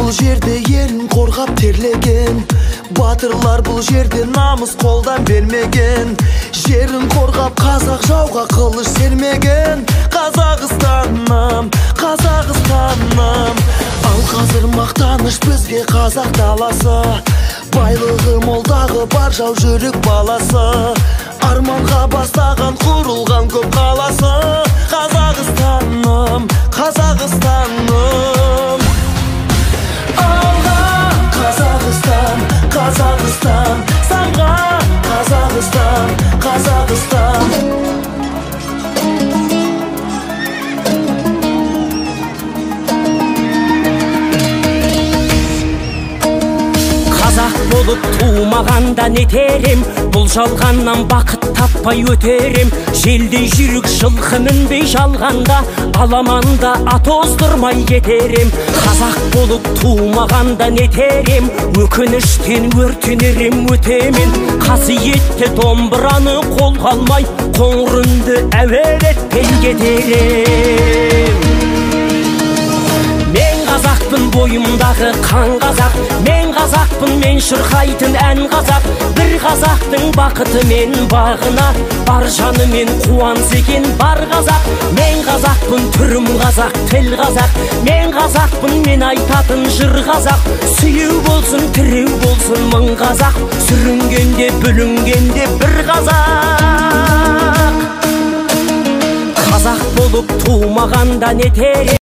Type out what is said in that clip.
бұл жерде елін қорғап терлеген, батырлар бұл жерде намыс қолдан бермеген. Жерін қорғап қазақ жауға қылыш сермеген. Қазақстаным, Қазақстаным. Ал қазір мақтаныш бізге қазақ даласы, байлығы молдағы бар жау жүрек баласы. Арманға бастаған құрылған көп қаласы. Қазақстаным, Қазақстаным. Алға Қазақстан, Қазақстан. Самға Қазақстан, Қазақстан. Қазақ болып туымағанда нетерем, бұл жалғаннан бақыт таппай өтерем. Желдей жүрік жылқы мінбей жалғанда, аламанда ат оздырмай кетерем. Қазақ болып туымағанда нетерем, өкініштен өртенерем өтемен. Қасиетті домбыраны қолға алмай, қоңыр үнді әуелетпен кетерем. Мен қазақпын, бойымдағы қан қазақ. Мен қазақпын, мен шырқайтын ән қазақ. Бір қазақтың бақыты мен бағына, бар жаны мен қуаныс екен бар қазақ. Мен қазақпын, түрім қазақ, тіл қазақ. Мен қазақпын, мен айтатын жыр қазақ. Сүйеу болсын, тіреу болсын мың қазақ. Сүрінгенде, бүлінгенде бір қазақ. Қазақ болып туымағанда не терем.